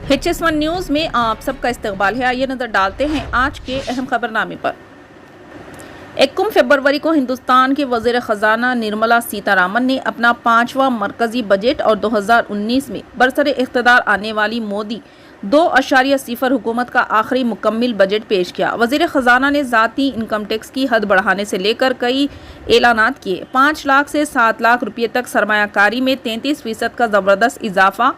HS1 news में आप सबका इस्तकबाल है। आइए नज़र डालते हैं आज के अहम खबरनामे पर। 21 फरवरी को हिंदुस्तान के वज़ीर ख़ज़ाना निर्मला सीतारामन ने अपना 5वां मरकज़ी बजट और 2019 में बरसरे इख्तिदार आने वाली मोदी 2.0 हुकूमत का आखिरी मुकम्मिल बजट पेश किया। वज़ीर ख़ज़ाना ने ज़ाती इनकम टैक्स की हद बढ़ाने से लेकर कई ऐलानात किए। 5 लाख से 7 लाख रुपये तक सरमायाकारी में 33% का ज़बरदस्त इजाफा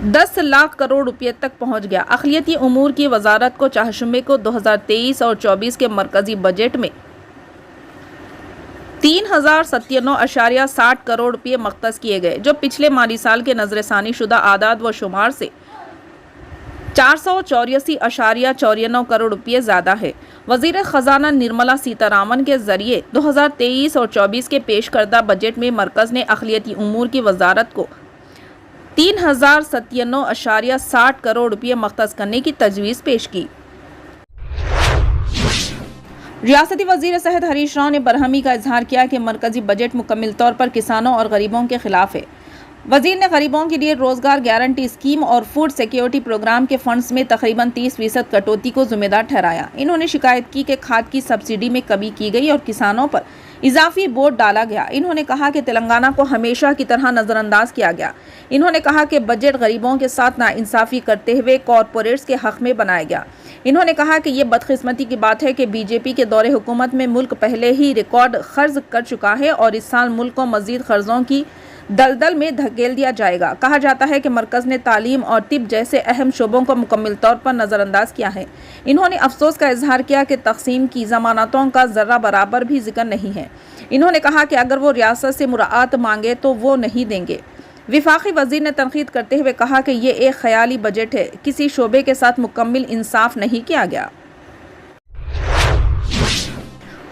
10 लाख करोड़ रुपये तक पहुंच गया। अक़लियती उमूर की वजारत को चारशंबे को 2023 और 24 के मरकजी बजट में 3097.60 करोड़ रुपये मख्तस किए गए, जो पिछले माली साल के नजरसानी शुदा आदाद व शुमार से 484.94 करोड़ रुपये ज़्यादा है। वज़ीर ख़ज़ाना निर्मला सीतारामन के ज़रिए 2023 और 24 के पेश करदा बजट में मरकज़ ने अक़लियती उमूर की वजारत को 3097.60 करोड़ रुपये मख्तस करने की तजवीज़ पेश की। रियासती वज़ीर सेहत हरीश राव ने बरहमी का इजहार किया कि मरकज़ी बजट मुकम्मिल तौर पर किसानों और गरीबों के खिलाफ है। वज़ीर ने गरीबों के लिए रोज़गार गारंटी स्कीम और फूड सिक्योरिटी प्रोग्राम के फंड्स में तकरीबन 30% कटौती को जिम्मेदार ठहराया। इन्होंने शिकायत की कि खाद की सब्सिडी में कमी की गई और किसानों पर इजाफी बोझ डाला गया। इन्होंने कहा कि तेलंगाना को हमेशा की तरह नज़रअंदाज किया गया। इन्होंने कहा कि बजट गरीबों के साथ नाइंसाफ़ी करते हुए कॉरपोरेट्स के हक़ में बनाया गया। इन्होंने कहा कि ये बदकिस्मती की बात है कि बीजेपी के दौरे हुकूमत में मुल्क पहले ही रिकॉर्ड खर्च कर चुका है और इस साल मुल्क को मज़ीद कर्ज़ों की दलदल में धकेल दिया जाएगा। कहा जाता है कि मरकज़ ने तालीम और तिब जैसे अहम शोबों को मुकम्मल तौर पर नज़रअंदाज किया है। इन्होंने अफसोस का इजहार किया कि तकसीम की ज़मानतों का ज़र्रा बराबर भी जिक्र नहीं है। इन्होंने कहा कि अगर वो रियासत से मुराआत मांगे तो वो नहीं देंगे। विफाकी वज़ीर ने तनकीद करते हुए कहा कि ये एक ख्याली बजट है, किसी शोबे के साथ मुकम्मल इंसाफ नहीं किया गया।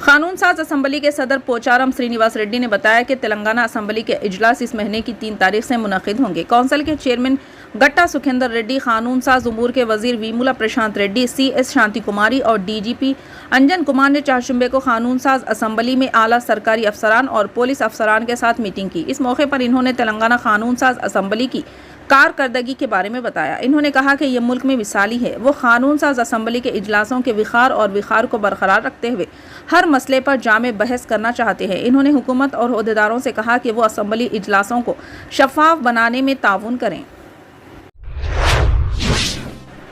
कानून साज असम्बली के सदर पोचारम श्रीनिवास रेड्डी ने बताया कि तेलंगाना असम्बली के इजलास इस महीने की 3 तारीख से मुनक़िद होंगे। कौंसिल के चेयरमैन गट्टा सुखेंदर रेड्डी, कानून साज उमूर के वजीर वीमुला प्रशांत रेड्डी, CS शांति कुमारी और DGP अंजन कुमार ने चारशंबे को कानून साज असम्बली में आला सरकारी अफसरान और पुलिस अफसरान के साथ मीटिंग की। इस मौके पर इन्होंने तेलंगाना कानून साज असम्बली की कारकर्दगी के बारे में बताया। इन्होंने कहा कि यह मुल्क में मिसाली है। वो कानून साज असम्बली के इजलासों के विखार और विखार को बरकरार रखते हुए हर मसले पर जामे बहस करना चाहते हैं। इन्होंने हुकूमत और ओहदेदारों से कहा कि वो असम्बली इजलासों को शफाफ बनाने में ताउन करें।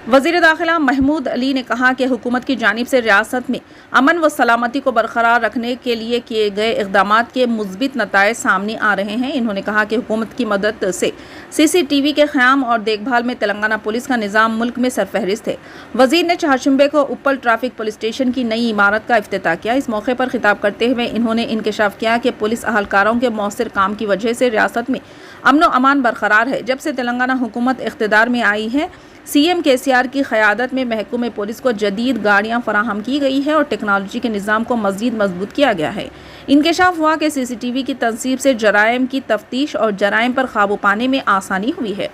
वज़ीर दाखिला महमूद अली ने कहा कि हुकूमत की जानिब से रियासत में अमन व सलामती को बरकरार रखने के लिए किए गए इक़दामात के मुस्बित नताइज सामने आ रहे हैं। इन्होंने कहा कि हुकूमत की मदद से CCTV के क़याम और देखभाल में तेलंगाना पुलिस का निज़ाम मुल्क में सरफहरिस्त है। वज़ीर ने चारशंबे को उप्पल ट्रैफिक पुलिस स्टेशन की नई इमारत का इफ्तिताह किया। इस मौके पर खिताब करते हुए इन्होंने इंकशाफ किया कि पुलिस अहलकारों के मौसर काम की वजह से रियासत में अमन व अमान बरकरार है। जब से तेलंगाना हुकूमत इख्तिदार में आई है, CM KCR की क़यादत में महकमे पुलिस को जदीद गाड़ियाँ फराहम की गई है और टेक्नोलॉजी के निज़ाम को मज़ीद मजबूत किया गया है। इंकशाफ हुआ कि CCTV की तनसीब से जराइम की तफ्तीश और जराइम पर काबू पाने में आसानी हुई है।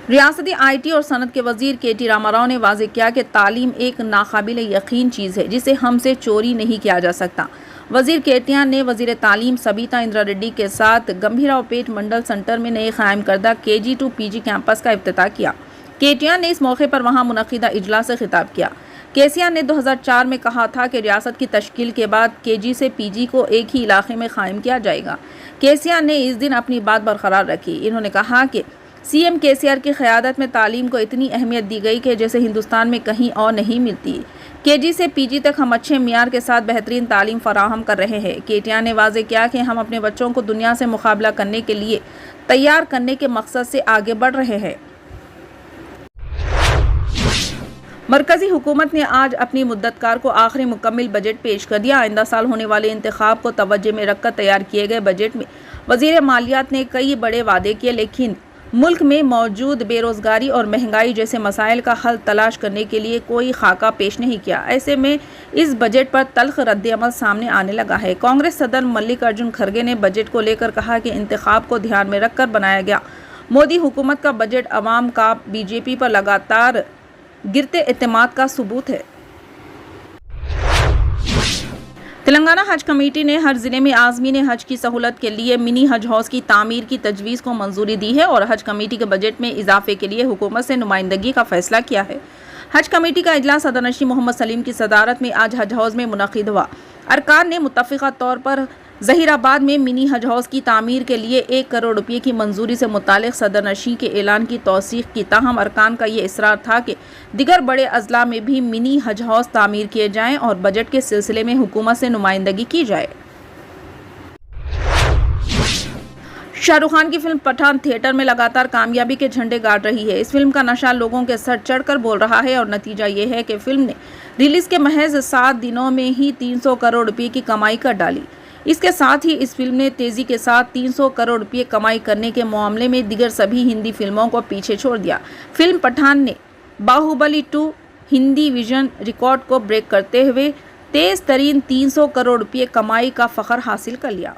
रियासती IT और सनत के वज़ीर KT रामाराव ने वाज़ेह किया कि तालीम एक नाकाबिल यकीन चीज़ है जिसे हमसे चोरी नहीं किया जा सकता। वज़ीर KTR ने वज़ीर तालीम सबीता इंद्रा रेड्डी के साथ गंभीरावपेट मंडल सेंटर में नए क़ायम करदा KG to PG कैंपस का इफ्तिताह किया। KTR ने इस मौके पर वहाँ मुनक़िदा इजलास से खिताब किया। KCR ने 2004 में कहा था कि रियासत की तश्कील के बाद KG से PG को एक ही इलाके में क़ायम किया जाएगा। KCR ने इस दिन अपनी बात बरकरार रखी। इन्होंने कहा कि CM KCR की क़यादत में तालीम को इतनी अहमियत दी गई कि जैसे हिंदुस्तान में कहीं और नहीं मिलती। KG से PG तक हम अच्छे मियार के साथ बेहतरीन तालीम फराहम कर रहे हैं। KTR ने वाज़ेह किया कि हम अपने बच्चों को दुनिया से मुकाबला करने के लिए तैयार करने के मकसद से आगे बढ़ रहे हैं। मरकज़ी हुकूमत ने आज अपनी मुद्दतकार को आखिरी मुकम्मिल बजट पेश कर दिया। आइंदा साल होने वाले इंतखाब को तवज्जो में रखकर तैयार किए गए बजट में वज़ीर मालियात ने कई बड़े वादे किए, लेकिन मुल्क में मौजूद बेरोज़गारी और महंगाई जैसे मसाइल का हल तलाश करने के लिए कोई खाका पेश नहीं किया। ऐसे में इस बजट पर तल्ख रद्द-ए-अमल सामने आने लगा है। कांग्रेस सदर मल्लिकार्जुन खड़गे ने बजट को लेकर कहा कि इंतखाब को ध्यान में रखकर बनाया गया मोदी हुकूमत का बजट अवाम का BJP पर लगातार गिरते एतमाद का सबूत है। تلنگانہ حج کمیٹی نے ہر ضلع میں عازمین حج کی سہولت کے لیے منی حج ہاؤس کی تعمیر کی تجویز کو منظوری دی ہے اور حج کمیٹی کے بجٹ میں اضافے کے لیے حکومت سے نمائندگی کا فیصلہ کیا ہے۔ حج کمیٹی کا اجلاس صدر نشین محمد سلیم کی صدارت میں آج حج ہاؤس میں منعقد ہوا۔ ارکان نے متفقہ طور پر ظہیر آباد میں منی حج ہاؤس کی تعمیر کے لیے 1 کروڑ روپے کی منظوری سے متعلق صدر نشین کے اعلان کی توثیق کی، تاہم ارکان کا یہ اصرار تھا کہ دیگر بڑے اضلاع میں بھی منی حج ہاؤس تعمیر کیے جائیں اور بجٹ کے سلسلے میں حکومت سے نمائندگی کی جائے۔ شاہ رخ خان کی فلم پٹھان تھیٹر میں لگاتار کامیابی کے جھنڈے گاڑ رہی ہے۔ اس فلم کا نشہ لوگوں کے سر چڑھ کر بول رہا ہے اور نتیجہ یہ ہے کہ فلم نے ریلیز کے محض 7 دنوں میں ہی 300 کروڑ روپے کی کمائی کر ڈالی۔ اس کے ساتھ ہی اس فلم نے تیزی کے ساتھ 300 کروڑ روپے کمائی کرنے کے معاملے میں دیگر سبھی ہندی فلموں کو پیچھے چھوڑ دیا۔ فلم پٹھان نے باہوبلی 2 ہندی ویژن ریکارڈ کو بریک کرتے ہوئے تیز ترین 300 کروڑ روپے کمائی کا فخر حاصل کر لیا۔